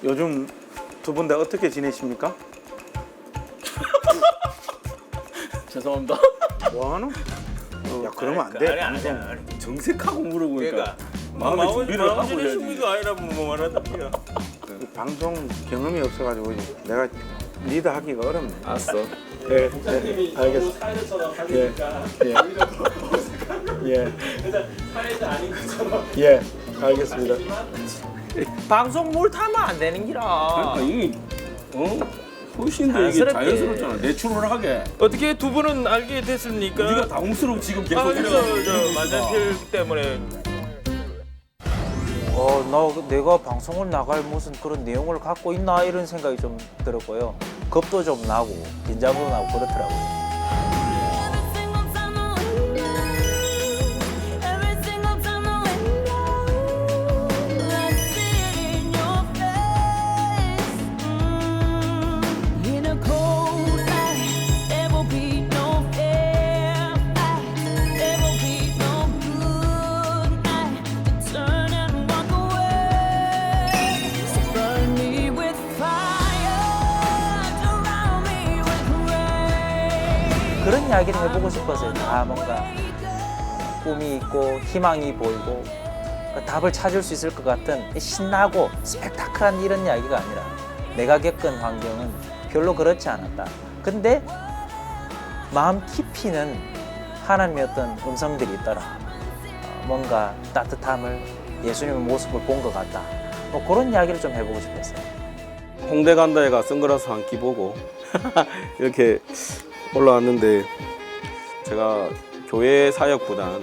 요즘 두 분 다 어떻게 지내십니까? 죄송합니다. 뭐하노? 야 그러면 안 돼. 방송. 정색하고 물어보니까 그러니까 마음의 준비를 하고 해야지. 지내십니까? 아니라 뭐 말한답니까? 이 방송 경험이 없어가지고 내가 리드하기가 어렵네. 알았어. 예, 알겠어. 예, 알겠습니다. 방송 몰타면 안 되는 기라. 그러니까 이게 훨씬 더 이게 자연스럽게. 자연스럽잖아. 내추럴하게. 어떻게 두 분은 알게 됐습니까? 우리가 당황스러워 지금 계속 그래서 이러고 저 만년필 때문에 나 내가 방송을 나갈 무슨 그런 내용을 갖고 있나 이런 생각이 좀 들었고요. 겁도 좀 나고 긴장도 나고 그렇더라고요. 그런 이야기를 해보고 싶어서요. 뭔가 꿈이 있고 희망이 보이고 답을 찾을 수 있을 것 같은 신나고 스펙타클한 이런 이야기가 아니라 내가 겪은 환경은 별로 그렇지 않았다. 근데 마음 깊이는 하나님의 어떤 음성들이 있더라. 뭔가 따뜻함을 예수님의 모습을 본 것 같다. 뭐 그런 이야기를 좀 해보고 싶었어요. 홍대 간다에가 선글라스 한 끼 보고 이렇게 올라왔는데 제가 교회 사역보단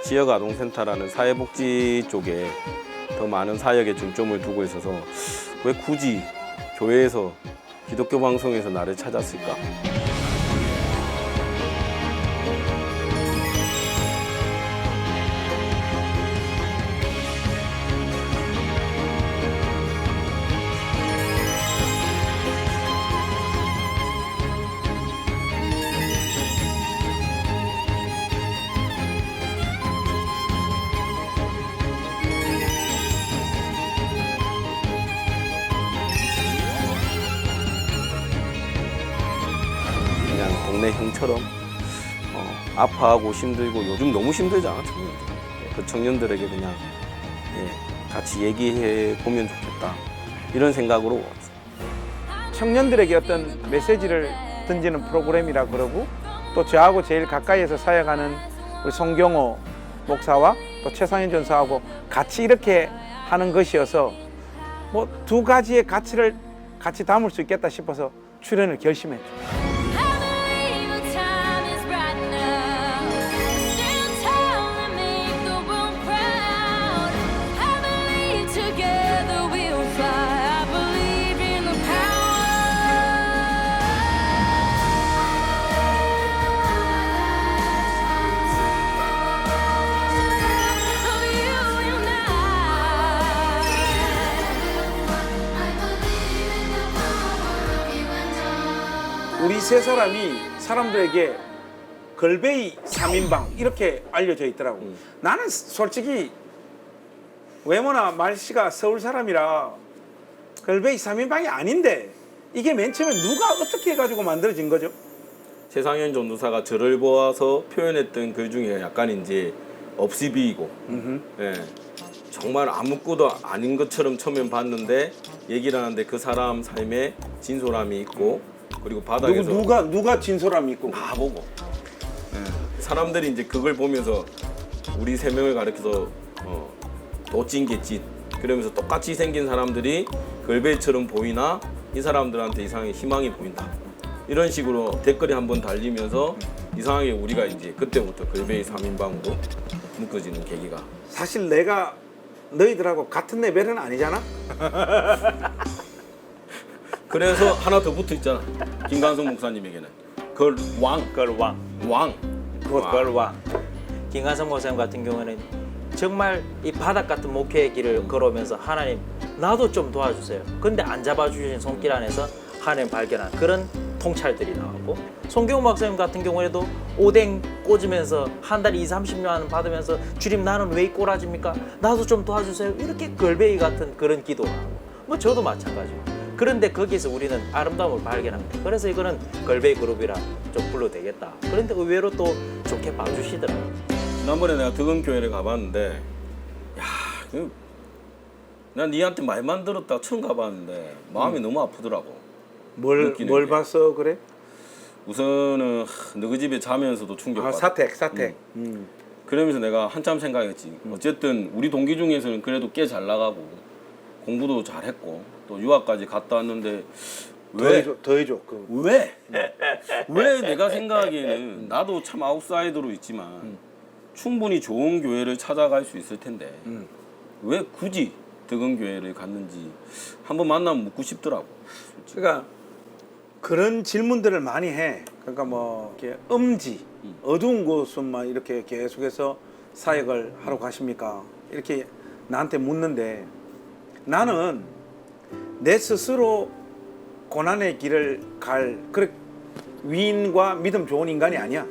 지역아동센터라는 사회복지 쪽에 더 많은 사역에 중점을 두고 있어서 왜 굳이 교회에서 기독교 방송에서 나를 찾았을까? 그냥 동네 형처럼 아파하고 힘들고 요즘 너무 힘들잖아 청년들. 그 청년들에게 그냥 같이 얘기해 보면 좋겠다 이런 생각으로 왔어. 청년들에게 어떤 메시지를 던지는 프로그램이라 그러고 또 저하고 제일 가까이에서 사역하는 우리 송경호 목사와 또 최상현 전사하고 같이 이렇게 하는 것이어서 뭐 두 가지의 가치를 같이 담을 수 있겠다 싶어서 출연을 결심했죠. 우리 세 사람이 사람들에게 걸베이 3인방 이렇게 알려져 있더라고. 나는 솔직히 외모나 말씨가 서울 사람이라 걸베이 3인방이 아닌데 이게 맨 처음에 누가 어떻게 해가지고 만들어진 거죠? 최상현 전도사가 저를 보아서 표현했던 글 중에 약간 이제 없이 비이고 정말 아무것도 아닌 것처럼 처음엔 봤는데 얘기를 하는데 그 사람 삶에 진솔함이 있고 그리고 바닥에서 누가 진솔함이 있고 나보고 사람들이 이제 그걸 보면서 우리 세 명을 가리켜서 도찐개찐 그러면서 똑같이 생긴 사람들이 걸베이처럼 보이나 이 사람들한테 이상하게 희망이 보인다 이런 식으로 댓글이 한번 달리면서 이상하게 우리가 이제 그때부터 걸베이 3인방으로 묶어지는 계기가 사실 내가 너희들하고 같은 레벨은 아니잖아? 그래서 하나 더 붙어 있잖아. 김관성 목사님에게는 걸왕. 김관성 목사님 같은 경우는 정말 이 바닥 같은 목회의 길을 걸어오면서 하나님 나도 좀 도와주세요. 근데 안 잡아주신 손길 안에서 하나님 발견한 그런 통찰들이 나오고 송경호 박사님 같은 경우에도 오뎅 꽂으면서 한 달에 20-30만 원 받으면서 주님 나는 왜 꼬라집니까? 나도 좀 도와주세요. 이렇게 걸베이 같은 그런 기도를 하고 뭐 저도 마찬가지고. 그런데 거기서 우리는 아름다움을 발견합니다. 그래서 이거는 걸베이 그룹이라 좀 불러도 되겠다. 그런데 의외로 또 좋게 봐주시더라고요. 지난번에 내가 덕은교회를 가봤는데, 야, 난 니한테 말만 들었다가 처음 가봤는데 마음이 너무 아프더라고. 뭘 느끼는 게. 봤어 그래? 우선은 너희 집에 자면서도 아 충격받았고. 사택. 그러면서 내가 한참 생각했지. 어쨌든 우리 동기 중에서는 그래도 꽤 잘 나가고 공부도 잘했고 또 유학까지 갔다 왔는데 더 해줘. 왜 내가 생각하기에는 나도 참 아웃사이더로 있지만 충분히 좋은 교회를 찾아갈 수 있을 텐데 왜 굳이 덕은교회를 갔는지 한번 만나면 묻고 싶더라고. 그러니까 그런 질문들을 많이 해. 그러니까 뭐 이렇게 음지, 어두운 곳은만 이렇게 계속해서 사역을 하러 가십니까? 이렇게 나한테 묻는데 나는 내 스스로 고난의 길을 갈 그렇게 위인과 믿음 좋은 인간이 아니야.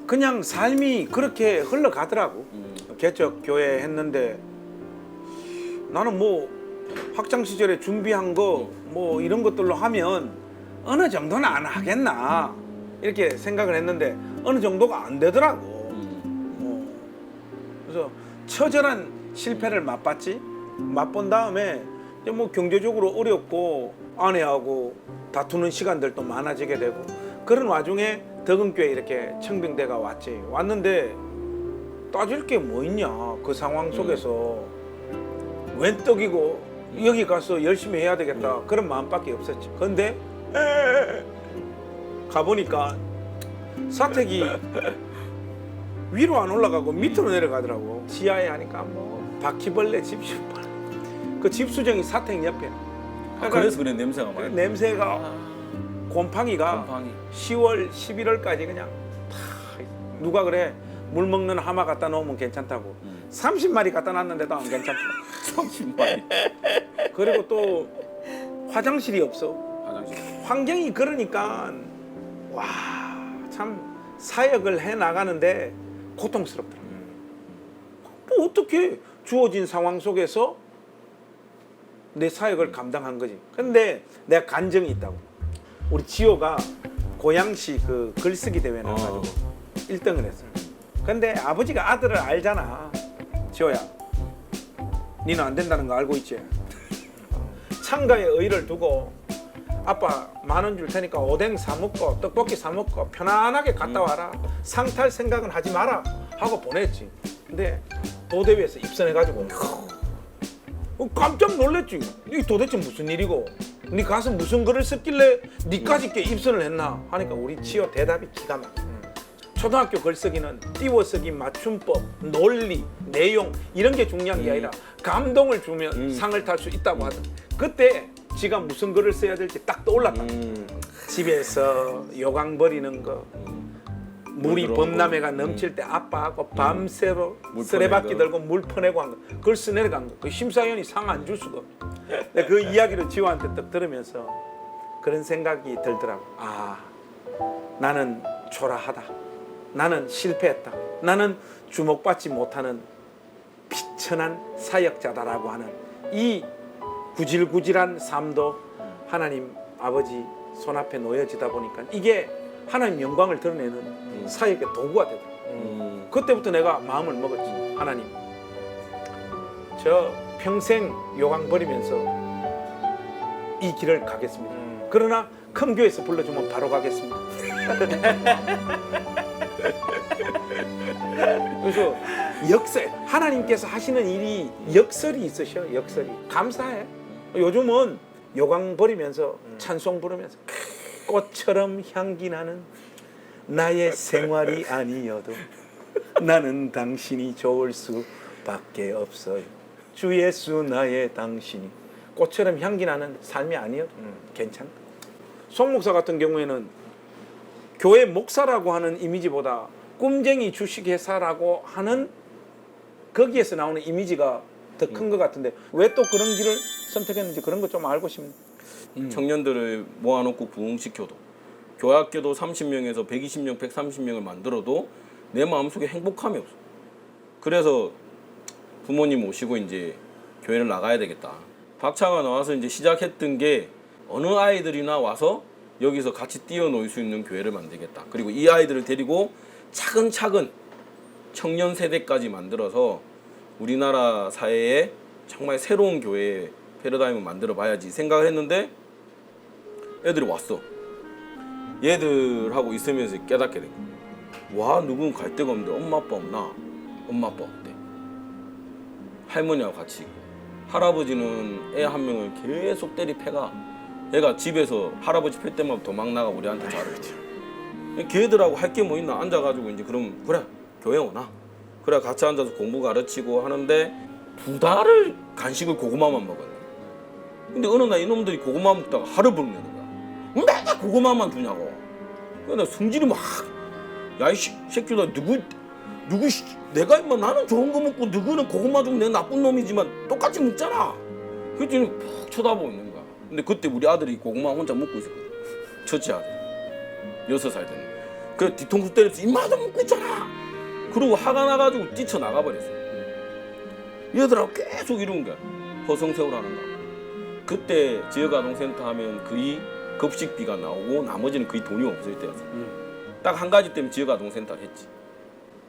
그냥 삶이 그렇게 흘러가더라고. 개척 교회 했는데 나는 뭐 학창 시절에 준비한 거 뭐 이런 것들로 하면 어느 정도는 안 하겠나 이렇게 생각을 했는데 어느 정도가 안 되더라고. 그래서 처절한 실패를 맛본 다음에 이제 뭐 경제적으로 어렵고 아내하고 다투는 시간들도 많아지게 되고 그런 와중에 덕은교회 이렇게 청빙대가 왔는데 따질 게 뭐 있냐 그 상황 속에서 웬 떡이고 여기 가서 열심히 해야 되겠다 그런 마음밖에 없었지. 근데 가보니까 사택이 위로 안 올라가고 밑으로 내려가더라고. 지하에 하니까 뭐 바퀴벌레 집수발 그 집수정이 사택 옆에. 그래서 그래 냄새가 많이. 냄새가 곰팡이가 10월 11월까지 그냥 다 누가 그래 물 먹는 하마 갖다 놓으면 괜찮다고 30마리 갖다 놨는데도 안 괜찮다. 30마리. 그리고 또 화장실이 없어. 화장실. 환경이 그러니까 와 참 사역을 해 나가는데 고통스럽더라고. 뭐 어떻게 주어진 상황 속에서 내 사역을 감당한 거지. 근데 내가 간증이 있다고. 우리 지호가 고양시 그 글쓰기 대회 나가지고 1등을 했어요. 근데 아버지가 아들을 알잖아. 지호야, 니는 안 된다는 거 알고 있지? 창가에 의를 두고 아빠 10,000원 줄 테니까 오뎅 사 먹고 떡볶이 사 먹고 편안하게 갔다 와라. 상 탈 생각은 하지 마라 하고 보냈지. 근데 도대위에서 입선해가지고 깜짝 놀랐지. 이게 도대체 무슨 일이고 니 가서 무슨 글을 썼길래 니까지 게 입선을 했나 하니까 우리 지호 대답이 기가 막혀. 초등학교 글쓰기는 띄워쓰기, 맞춤법, 논리, 내용 이런 게 중요한 게 아니라 감동을 주면 상을 탈 수 있다고 하던. 그때 지가 무슨 글을 써야 될지 딱 떠올랐다. 집에서 요강 버리는 거, 물이 범람회가 넘칠 때 아빠하고 밤새로 쓰레받기 들고 물 퍼내고 한 거, 그걸 써내려간 거. 그 심사위원이 상 안 줄 수가 없어. 근데 그 이야기를 지호한테 딱 들으면서 그런 생각이 들더라고. 아, 나는 초라하다. 나는 실패했다. 나는 주목받지 못하는 비천한 사역자다라고 하는 이 구질구질한 삶도 하나님 아버지 손앞에 놓여지다 보니까 이게 하나님 영광을 드러내는 사역의 도구가 되더라고요. 그때부터 내가 마음을 먹었지. 하나님, 저 평생 요강 버리면서 이 길을 가겠습니다. 그러나 큰 교회에서 불러주면 바로 가겠습니다. 그래서 역설, 하나님께서 하시는 일이 역설이 있으셔. 역설이 감사해. 요즘은 요강 버리면서 찬송 부르면서 꽃처럼 향기 나는 나의 생활이 아니어도 나는 당신이 좋을 수밖에 없어요. 주 예수 나의 당신이 꽃처럼 향기 나는 삶이 아니어도 괜찮다. 송 목사 같은 경우에는 교회 목사라고 하는 이미지보다 꿈쟁이 주식회사라고 하는 거기에서 나오는 이미지가 더 큰 것 같은데 왜 또 그런 길을 선택했는지 그런 거 좀 알고 싶네요. 청년들을 모아놓고 부흥시켜도 교학교도 30명에서 120명, 130명을 만들어도 내 마음속에 행복함이 없어. 그래서 부모님 모시고 이제 교회를 나가야 되겠다. 박차가 나와서 이제 시작했던 게 어느 아이들이나 와서 여기서 같이 뛰어놀 수 있는 교회를 만들겠다. 그리고 이 아이들을 데리고 차근차근 청년 세대까지 만들어서 우리나라 사회에 정말 새로운 교회의 패러다임을 만들어 봐야지 생각을 했는데 애들이 왔어. 얘들하고 있으면서 깨닫게 된 거야. 와, 누군 갈 데가 없는데 엄마 아빠 없나? 엄마 아빠 없대. 할머니하고 같이 있고 할아버지는 애 한 명을 계속 때리 패가. 애가 집에서 할아버지 패 때마다 도망 나가 우리한테 잘했지. 걔들하고 할 게 뭐 있나? 앉아가지고 이제 그럼 그래 교회 오나? 그래 같이 앉아서 공부 가르치고 하는데 2달을 간식을 고구마만 먹었네. 근데 어느 날 이놈들이 고구마 먹다가 하루 불내는 거야. 맨날 고구마만 주냐고. 근데 승질이 막, 야 이 새끼들 누구 내가 임마 나는 좋은 거 먹고 누구는 고구마 주고 내 나쁜 놈이지만 똑같이 먹잖아. 그랬더니 푹 쳐다보고 있는 거야. 근데 그때 우리 아들이 고구마 혼자 먹고 있었거든. 첫째 아들 6살 됐네. 그래 뒤통수 때려서 임마도 먹고 있잖아. 그러고 화가 나가지고 뛰쳐나가 버렸어. 얘들하고 계속 이러는 거야. 허송세월하는 거야. 그때 지역아동센터 하면 거의 급식비가 나오고 나머지는 거의 돈이 없을 때였어. 딱 한 가지 때문에 지역아동센터를 했지.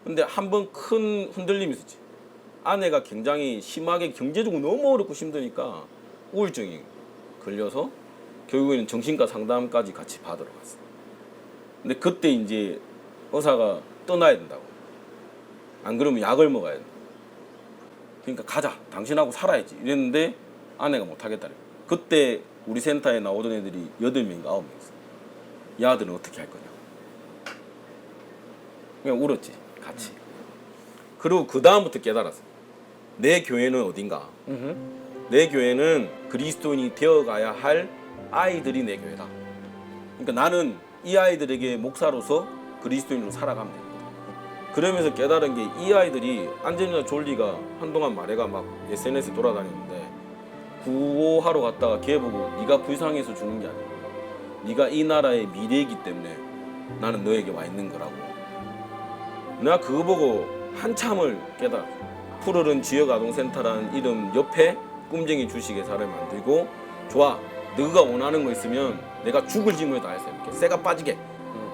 근데 한 번 큰 흔들림이 있었지. 아내가 굉장히 심하게 경제적으로 너무 어렵고 힘드니까 우울증이 걸려서 결국에는 정신과 상담까지 같이 받으러 갔어. 근데 그때 이제 의사가 떠나야 된다고. 안 그러면 약을 먹어야 돼. 그러니까 가자. 당신하고 살아야지. 이랬는데 아내가 못 하겠다래. 그때 우리 센터에 나오던 애들이 8명인가 9명이었어. 이 아들은 어떻게 할 거냐. 그냥 울었지. 같이. 그리고 그 다음부터 깨달았어. 내 교회는 어딘가. 내 교회는 그리스도인이 되어가야 할 아이들이 내 교회다. 그러니까 나는 이 아이들에게 목사로서 그리스도인으로 살아가면 됩니다. 그러면서 깨달은 게 이 아이들이 안젤리나 졸리가 한동안 말해가 막 SNS에 돌아다녔는데 구호하러 갔다가 걔 보고 네가 불쌍해서 주는 게 아니고 네가 이 나라의 미래이기 때문에 나는 너에게 와 있는 거라고. 내가 그거 보고 한참을 깨달았어. 푸르른 지역아동센터라는 이름 옆에 꿈쟁이 주식회사를 만들고 좋아 너가 원하는 거 있으면 내가 죽을 짐을 다해서 이렇게 쇠가 빠지게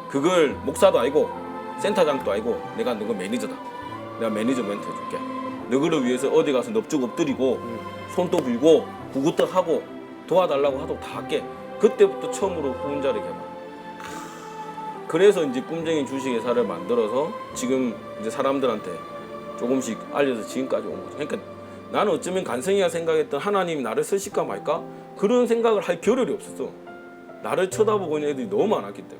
그걸 목사도 아니고 센터장도 아니고 내가 너가 매니저다. 내가 매니저멘트 해줄게. 너를 위해서 어디 가서 넙죽 엎드리고 손도 빌고 구구떡 하고 도와달라고 하도 다 할게. 그때부터 처음으로 후원자를 개발. 그래서 이제 꿈쟁이 주식회사를 만들어서 지금 이제 사람들한테 조금씩 알려서 지금까지 온 거죠. 그러니까 나는 어쩌면 간성이가 생각했던 하나님이 나를 쓰실까 말까 그런 생각을 할 겨를이 없었어. 나를 쳐다보고 있는 애들이 너무 많았기 때문에.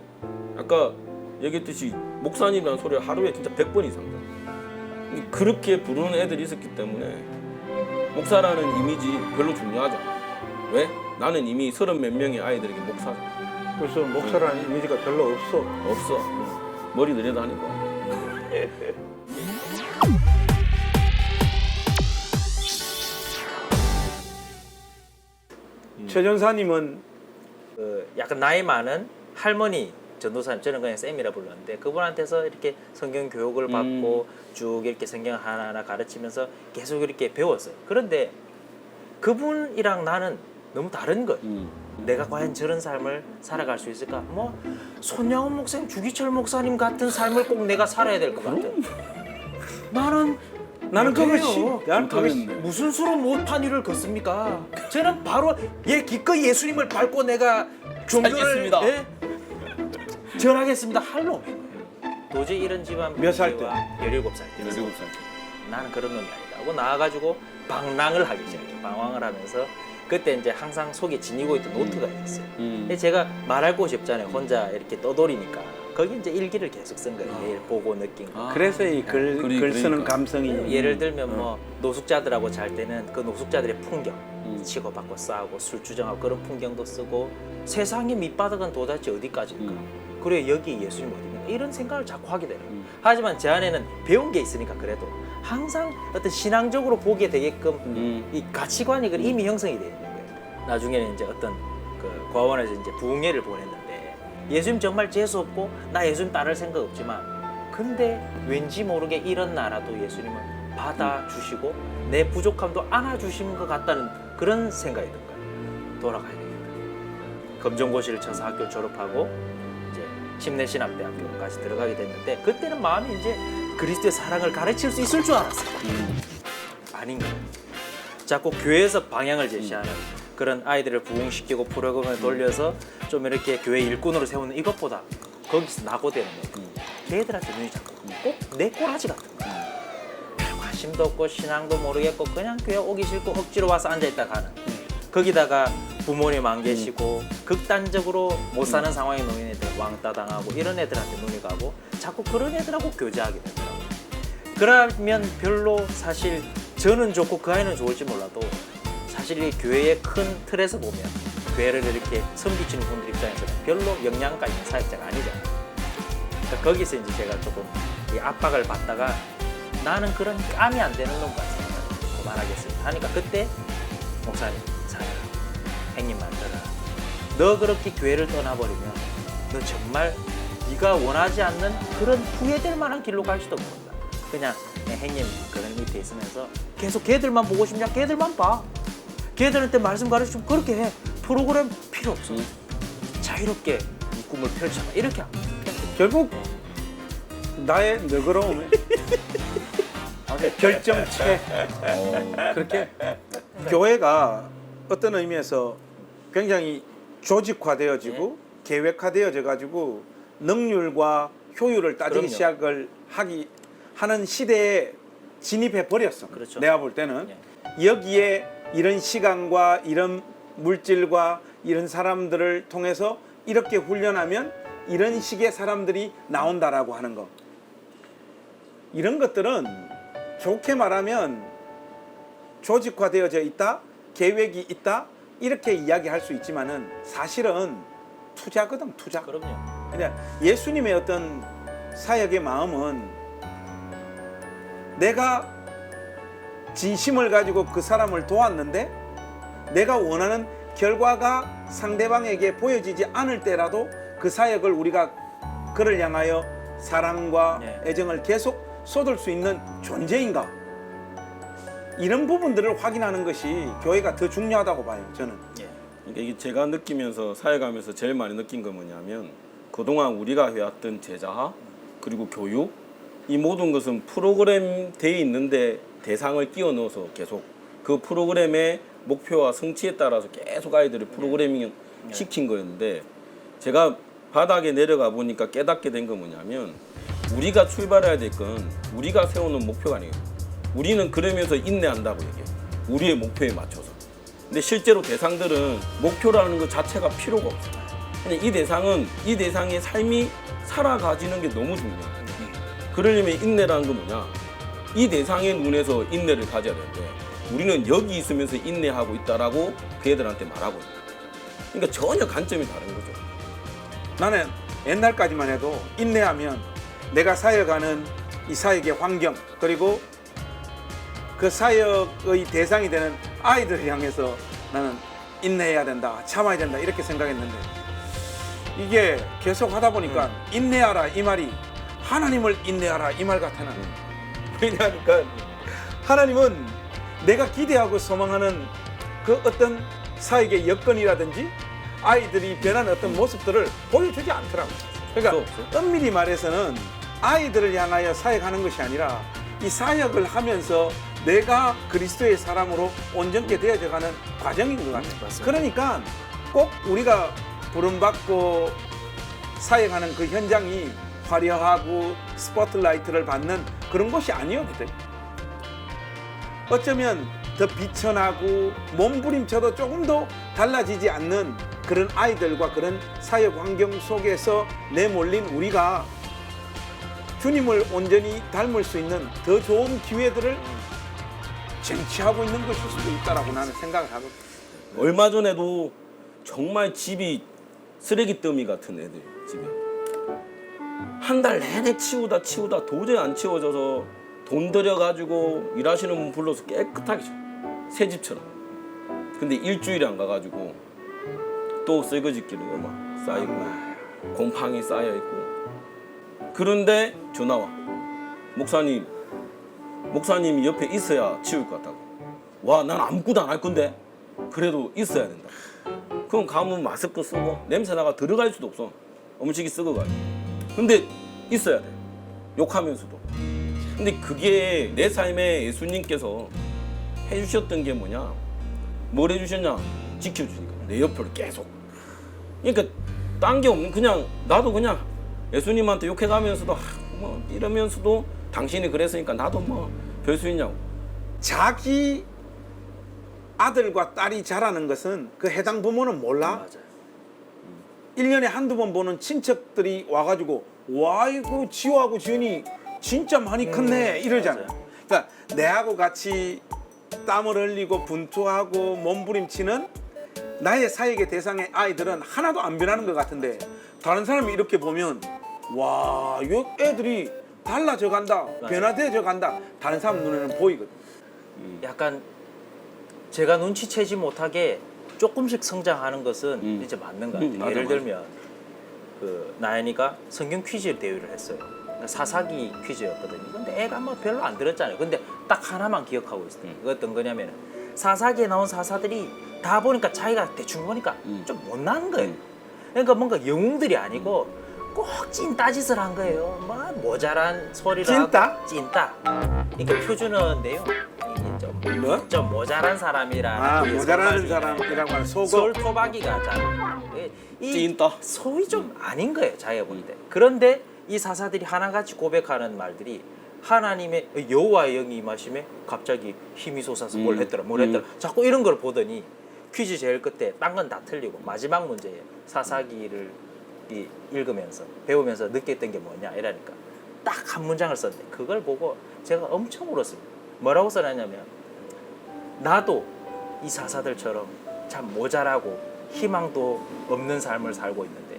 아까 얘기했듯이 목사님이라는 소리를 하루에 진짜 100번 이상 들어. 그렇게 부르는 애들이 있었기 때문에 목사라는 이미지 별로 중요하지 않아. 왜? 나는 이미 30몇 명의 아이들에게 목사잖아. 그래서 목사라는 이미지가 별로 없어. 없어. 머리 내려다니고. 최 전사님은 그 약간 나이 많은 할머니 전도사님, 저는 그냥 쌤이라 불렀는데 그분한테서 이렇게 성경 교육을 받고 쭉 이렇게 성경 하나하나 가르치면서 계속 이렇게 배웠어요. 그런데 그분이랑 나는 너무 다른 거예요. 내가 과연 저런 삶을 살아갈 수 있을까? 뭐 손양원 목사님, 주기철 목사님 같은 삶을 꼭 내가 살아야 될 것 같아. 나는 그것이 무슨 수로 못한 일을 걷습니까? 저는 바로 기꺼이 예수님을 밟고 내가 종교를 전하겠습니다 할 놈이에요. 도저히 이런 집안 몇 살 때? 17살 때. 17살. 나는 그런 놈이 아니다 하고 나와가지고 방랑을 하기 시작해요. 방황을 하면서 그때 이제 항상 속에 지니고 있던 노트가 있었어요. 근데 제가 말할 곳이 없잖아요. 혼자 이렇게 떠돌이니까 거기 이제 일기를 계속 쓴 거예요. 매일 보고 느낀 거. 그래서 이 글 쓰는 감성이 예를 들면 뭐 노숙자들하고 잘 때는 그 노숙자들의 풍경 치고받고 싸우고 술 주정하고 그런 풍경도 쓰고 세상의 밑바닥은 도대체 어디까지일까? 그래 여기 예수님 어디인가? 이런 생각을 자꾸 하게 되는 거예요. 하지만 제 안에는 배운 게 있으니까 그래도 항상 어떤 신앙적으로 보게 되게끔 이 가치관이 이미 형성이 되어 있는 거예요. 나중에는 이제 어떤 그 고아원에서 이제 부흥회를 보냈는데 예수님 정말 재수 없고 나 예수님 따를 생각 없지만 근데 왠지 모르게 이런 나라도 예수님은 받아주시고 내 부족함도 안아주시는 것 같다는 그런 생각이 든 거예요. 돌아가야 되겠다. 검정고시를 쳐서 학교 졸업하고 이제 침례신학대학교까지 들어가게 됐는데 그때는 마음이 이제 그리스도의 사랑을 가르칠 수 있을 줄 알았어요. 아닌 거예요. 자꾸 교회에서 방향을 제시하는 그런 아이들을 부흥시키고 프로그램을 돌려서 좀 이렇게 교회 일꾼으로 세우는 이것보다 거기서 낙오되는 거예요. 걔들한테 눈이 자꾸 꼭 내 꼬라지 같은 거야. 별 관심도 없고 신앙도 모르겠고 그냥 교회 오기 싫고 억지로 와서 앉아있다 가는. 거기다가 부모님 안 계시고 극단적으로 못 사는 상황에 놓인 애들 왕따 당하고 이런 애들한테 눈이 가고 자꾸 그런 애들하고 교제하게 되더라고요. 그러면 별로 사실 저는 좋고 그 아이는 좋을지 몰라도 사실 이 교회의 큰 틀에서 보면 교회를 이렇게 섬기시는 분들 입장에서는 별로 영향가 있는 사역자가 아니잖아요. 그러니까 거기서 이제 제가 조금 이 압박을 받다가 나는 그런 깜이 안 되는 놈 같습니다. 그만하겠습니다. 하니까 그때 목사님 사야 행님 만들어라. 너 그렇게 교회를 떠나버리면 너 정말 네가 원하지 않는 그런 후회될 만한 길로 갈지도 모른다. 그냥 행님 그런 밑에 있으면서 계속 걔들만 보고 싶냐? 걔들만 봐. 걔들한테 말씀 가르치면 그렇게 해. 프로그램 필요 없어. 자유롭게 이 꿈을 펼쳐라. 이렇게 합니다. 결국 나의 너그러움에 아주 결정체. 그렇게 교회가 어떤 의미에서 굉장히 조직화되어지고 계획화되어져 가지고 능률과 효율을 따지기 그럼요. 시작을 하는 시대에 진입해 버렸어. 그렇죠. 내가 볼 때는 여기에 이런 시간과 이런 물질과 이런 사람들을 통해서 이렇게 훈련하면 이런 식의 사람들이 나온다라고 하는 거. 이런 것들은 좋게 말하면 조직화되어져 있다, 계획이 있다 이렇게 이야기할 수 있지만은 사실은 투자거든, 투자. 그럼요. 그냥 예수님의 어떤 사역의 마음은 내가 진심을 가지고 그 사람을 도왔는데 내가 원하는 결과가 상대방에게 보여지지 않을 때라도 그 사역을 우리가 그를 향하여 사랑과 애정을 계속 쏟을 수 있는 존재인가? 이런 부분들을 확인하는 것이 교회가 더 중요하다고 봐요, 저는. 그러니까 이게 제가 느끼면서 사역하면서 제일 많이 느낀 건 뭐냐면 그동안 우리가 해왔던 제자 그리고 교육 이 모든 것은 프로그램 돼 있는데 대상을 끼워 넣어서 계속 그 프로그램의 목표와 성취에 따라서 계속 아이들을 프로그래밍 시킨 거였는데 제가 바닥에 내려가 보니까 깨닫게 된 건 뭐냐면 우리가 출발해야 될 건 우리가 세우는 목표가 아니에요. 우리는 그러면서 인내한다고 얘기해요. 우리의 목표에 맞춰서. 근데 실제로 대상들은 목표라는 것 자체가 필요가 없어요. 근데 이 대상은 이 대상의 삶이 살아가지는 게 너무 중요해요. 그러려면 인내라는 건 뭐냐? 이 대상의 눈에서 인내를 가져야 되는데 우리는 여기 있으면서 인내하고 있다라고 그 애들한테 말하고 있어요. 그러니까 전혀 관점이 다른 거죠. 나는 옛날까지만 해도 인내하면 내가 사역하는 이 사역의 환경 그리고 그 사역의 대상이 되는 아이들을 향해서 나는 인내해야 된다, 참아야 된다 이렇게 생각했는데 이게 계속 하다 보니까 인내하라 이 말이 하나님을 인내하라 이 말 같아는. 왜냐하니까 하나님은 내가 기대하고 소망하는 그 어떤 사역의 여건이라든지 아이들이 변하는 어떤 모습들을 보여주지 않더라고요. 그러니까 엄밀히 말해서는 아이들을 향하여 사역하는 것이 아니라 이 사역을 하면서 내가 그리스도의 사람으로 온전케 되어져가는 과정인 것 같아요. 그러니까 꼭 우리가 부름받고 사역하는 그 현장이 화려하고 스포트라이트를 받는 그런 것이 아니어도 돼요. 어쩌면 더 비천하고 몸부림쳐도 조금 더 달라지지 않는 그런 아이들과 그런 사역 환경 속에서 내몰린 우리가 주님을 온전히 닮을 수 있는 더 좋은 기회들을 쟁취하고 있는 것일 수도 있다라고 나는 생각을 하거든요. 얼마 전에도 정말 집이 쓰레기 더미 같은 애들 집에 한 달 내내 치우다 도저히 안 치워져서 돈 들여가지고 일하시는 분 불러서 깨끗하게 새 집처럼. 근데 일주일에 안 가가지고 또 설거지기로 막 쌓이고 곰팡이 쌓여있고 그런데 전화 와. 목사님이 옆에 있어야 치울 것 같다고. 와, 난 아무것도 안 할 건데. 그래도 있어야 된다. 그럼 가면 마스크 쓰고 냄새 나가 들어갈 수도 없어. 음식이 썩어가요. 근데 있어야 돼. 욕하면서도. 근데 그게 내 삶에 예수님께서 해주셨던 게 뭐냐? 뭘 해주셨냐? 지켜주니까. 내 옆을 계속. 그러니까 딴 게 없는, 그냥 나도 그냥 예수님한테 욕해가면서도 뭐 이러면서도 당신이 그랬으니까 나도 뭐 별 수 있냐고. 자기 아들과 딸이 자라는 것은 그 해당 부모는 몰라. 맞아요. 1년에 한두 번 보는 친척들이 와가지고 와 이거 지호하고 지훈이 진짜 많이 컸네 이러잖아요. 맞아요. 그러니까 내하고 같이 땀을 흘리고 분투하고 몸부림치는 나의 사역의 대상의 아이들은 하나도 안 변하는 것 같은데 다른 사람이 이렇게 보면 와, 이 애들이 달라져 간다, 변화되어 간다. 다른 사람 눈에는 보이거든. 약간 제가 눈치채지 못하게 조금씩 성장하는 것은 이제 맞는 것 같아요. 맞아, 예를 맞아. 들면 그 나연이가 성경 퀴즈 대회를 했어요. 그러니까 사사기 퀴즈였거든요. 근데 애가 뭐 별로 안 들었잖아요. 근데 딱 하나만 기억하고 있어요. 그거 어떤 거냐면 사사기에 나온 사사들이 다 보니까 자기가 대충 보니까 좀 못난 거예요. 그러니까 뭔가 영웅들이 아니고 꼭 찐따짓을 한 거예요. 뭐 모자란 소리를 찐따? 하고 찐따. 그러니까 표준어인데요. 이게 뭐? 좀 모자란 사람이라. 아, 모자라는 사람이라고 하는 속어. 솔토박이가 잘. 이 찐따. 소위 좀 아닌 거예요, 자기가 볼 때. 그런데 이 사사들이 하나같이 고백하는 말들이 하나님의 여호와의 영이 임하심에 갑자기 힘이 솟아서 뭘 했더라. 자꾸 이런 걸 보더니 퀴즈 제일 끝에 딴 건 다 틀리고 마지막 문제예요. 사사기를 읽으면서 배우면서 느꼈던 게 뭐냐 이러니까 딱 한 문장을 썼는데 그걸 보고 제가 엄청 울었습니다. 뭐라고 써놨냐면 나도 이 사사들처럼 참 모자라고 희망도 없는 삶을 살고 있는데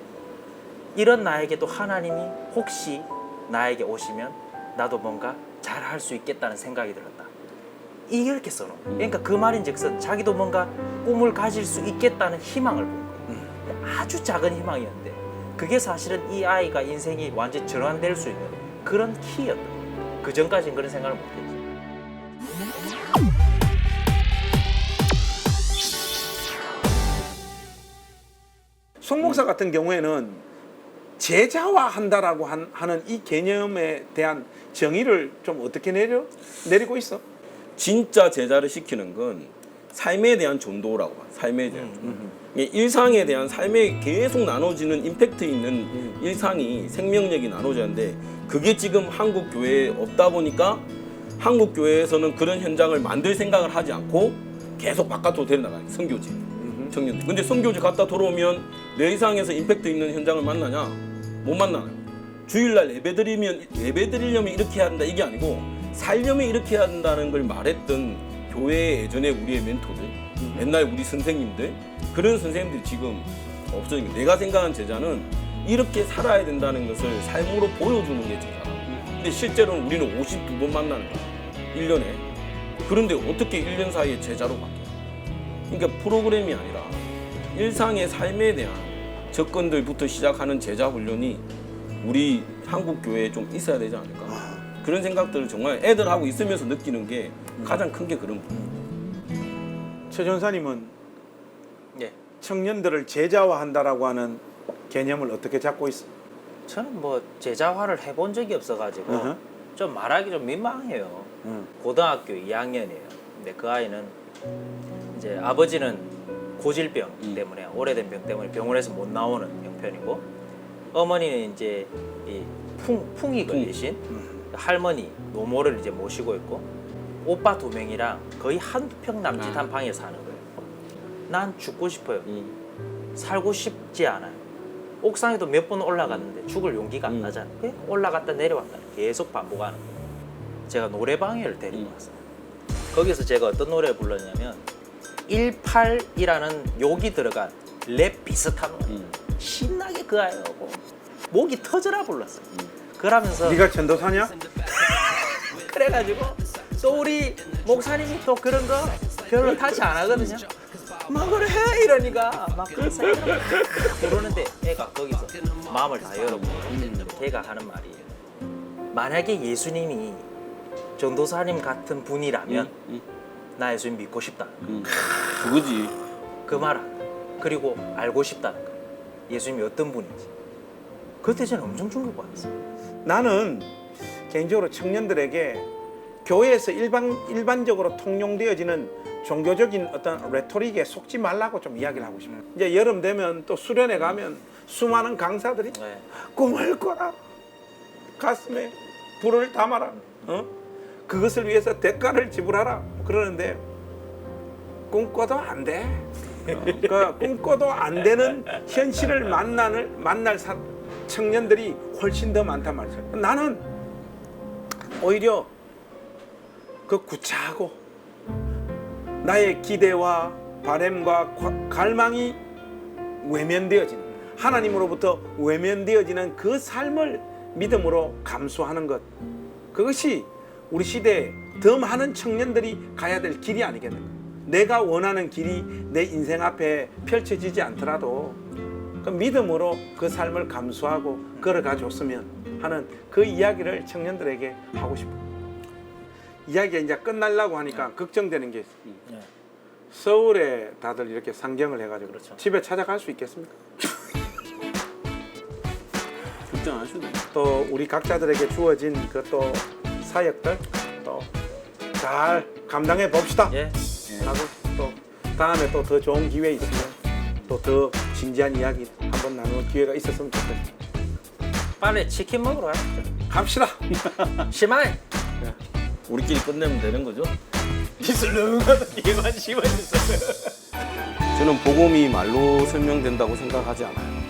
이런 나에게도 하나님이 혹시 나에게 오시면 나도 뭔가 잘할 수 있겠다는 생각이 들었다. 이렇게 써놓은 거예요. 그러니까 그 말인즉슨 자기도 뭔가 꿈을 가질 수 있겠다는 희망을 본 거예요. 아주 작은 희망이었는데 그게 사실은 이 아이가 인생이 완전히 전환될 수 있는 그런 키였다. 그 전까지는 그런 생각을 못했지. 송 목사 같은 경우에는 제자화한다라고 하는 이 개념에 대한 정의를 좀 어떻게 내리고 있어? 진짜 제자를 시키는 건 삶에 대한 전도라고 봐. 삶에 대한 전도. 일상에 대한 삶에 계속 나눠지는 임팩트 있는 일상이 생명력이 나눠지는데 그게 지금 한국 교회에 없다 보니까 한국 교회에서는 그런 현장을 만들 생각을 하지 않고 계속 바깥으로 데려나가요. 선교지, 청년들. 근데 선교지 갔다 돌아오면 내 일상에서 임팩트 있는 현장을 만나냐? 못 만나요. 주일날 예배드리려면 이렇게 해야 한다 이게 아니고 살려면 이렇게 해야 한다는 걸 말했던 교회 예전에 우리의 멘토들, 옛날 우리 선생님들, 그런 선생님들이 지금 없어진 게 내가 생각한 제자는 이렇게 살아야 된다는 것을 삶으로 보여주는 게 제자다. 근데 실제로는 우리는 52번 만나는 거야. 1년에. 그런데 어떻게 1년 사이에 제자로 바뀌어? 그러니까 프로그램이 아니라 일상의 삶에 대한 접근들부터 시작하는 제자 훈련이 우리 한국 교회에 좀 있어야 되지 않을까. 그런 생각들을 정말 애들하고 있으면서 느끼는 게 가장 큰 게 그런 부분. 최 전사님은 예. 청년들을 제자화한다라고 하는 개념을 어떻게 잡고 있어? 저는 뭐 제자화를 해본 적이 없어가지고 어허. 좀 말하기 좀 민망해요. 고등학교 2학년이에요. 근데 그 아이는 이제 아버지는 고질병 때문에 오래된 병 때문에 병원에서 못 나오는 형편이고 어머니는 이제 이 풍이 걸리신 할머니 노모를 이제 모시고 있고 오빠 2명이랑 거의 한두 평 남짓한 방에 사는 거예요. 난 죽고 싶어요. 살고 싶지 않아요. 옥상에도 몇 번 올라갔는데 죽을 용기가 안 나잖아요. 그냥 올라갔다 내려왔다 계속 반복하는 거예요. 제가 노래방에를 데리고 왔어요. 거기서 제가 어떤 노래를 불렀냐면 18이라는 욕이 들어간 랩 비슷한 노래 신나게 그 아이하고 목이 터져라 불렀어요. 그러면서 네가 전도사냐? 그래가지고 또 우리 목사님이 또 그런 거 별로 타치 안 하거든요. 막 그래 해 이러니까 막 그런 생각 부르는데 애가 거기서 마음을 다 열어보고 걔가 하는 말이 만약에 예수님이 전도사님 같은 분이라면 나 예수님 믿고 싶다. 그거지. 그 말 그리고 알고 싶다는 거. 예수님이 어떤 분인지. 그때 저는 엄청 충격받았어요. 나는 개인적으로 청년들에게 교회에서 일반적으로 통용되어지는 종교적인 어떤 레토릭에 속지 말라고 좀 이야기를 하고 싶어요. 이제 여름 되면 또 수련회 가면 수많은 강사들이 네. 꿈을 꿔라, 가슴에 불을 담아라, 그것을 위해서 대가를 지불하라 그러는데 꿈꿔도 안 돼. 그 꿈꿔도 안 되는 현실을 만날 청년들이 훨씬 더 많단 말이죠. 나는 오히려 그 구차하고 나의 기대와 바램과 갈망이 외면되어지는, 하나님으로부터 외면되어지는 그 삶을 믿음으로 감수하는 것, 그것이 우리 시대에 더 많은 청년들이 가야 될 길이 아니겠는가. 내가 원하는 길이 내 인생 앞에 펼쳐지지 않더라도 그 믿음으로 그 삶을 감수하고 걸어가 줬으면 하는 그 이야기를 청년들에게 하고 싶어요. 이야기가 이제 끝나려고 하니까 걱정되는 게 있어요. 네. 서울에 다들 이렇게 상경을 해가지고 그렇죠. 집에 찾아갈 수 있겠습니까? 걱정하셔도 돼. 또 우리 각자들에게 주어진 그 또 사역들 또 잘 감당해 봅시다. 예. 하고 또 다음에 또 더 좋은 기회 있으면 또 더 진지한 이야기 한번 나눌 기회가 있었으면 좋겠어요. 빨리 치킨 먹으러 가시죠. 갑시다. 심하네. 우리끼리 끝내면 되는 거죠? 얘만 심어 있어. 저는 복음이 말로 설명된다고 생각하지 않아요.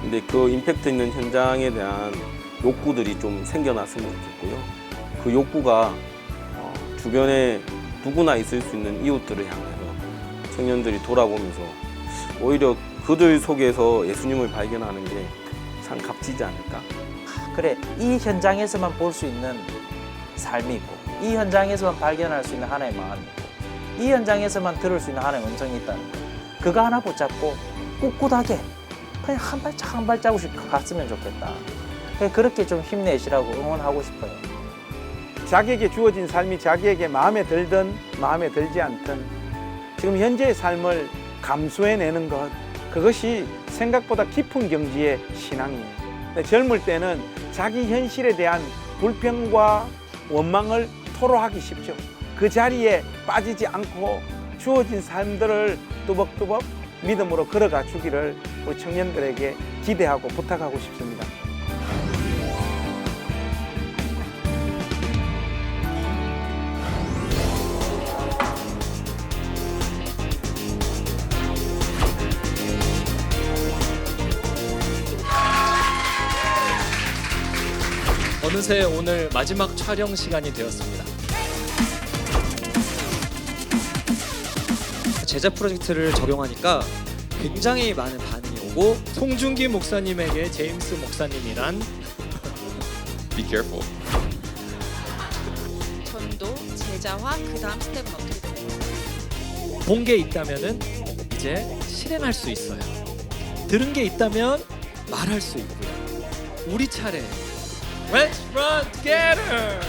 근데 그 임팩트 있는 현장에 대한 욕구들이 좀 생겨났으면 좋겠고요. 그 욕구가 주변에 누구나 있을 수 있는 이웃들을 향해서 청년들이 돌아보면서 오히려 그들 속에서 예수님을 발견하는 게 참 값지지 않을까. 그래, 이 현장에서만 볼 수 있는 삶이 있고, 이 현장에서만 발견할 수 있는 하나의 마음이 있고, 이 현장에서만 들을 수 있는 하나의 음성이 있다는 거. 그거 하나 붙잡고 꿋꿋하게 그냥 한 발짝 한 발자국씩 갔으면 좋겠다. 그렇게 좀 힘내시라고 응원하고 싶어요. 자기에게 주어진 삶이 자기에게 마음에 들든 마음에 들지 않든 지금 현재의 삶을 감수해내는 것, 그것이 생각보다 깊은 경지의 신앙이에요. 젊을 때는 자기 현실에 대한 불평과 원망을 토로하기 쉽죠. 그 자리에 빠지지 않고 주어진 삶들을 뚜벅뚜벅 믿음으로 걸어가 주기를 우리 청년들에게 기대하고 부탁하고 싶습니다. 어느새 오늘 마지막 촬영 시간이 되었습니다. 제자 프로젝트를 적용하니까 굉장히 많은 반응이 오고, 송중기 목사님에게 제임스 목사님이란 Be careful. 전도, 제자화, 그 다음 스텝은 어떻게 됩니까? 본 게 있다면은 이제 실행할 수 있어요. 들은 게 있다면 말할 수 있고요. 우리 차례. Let's run together.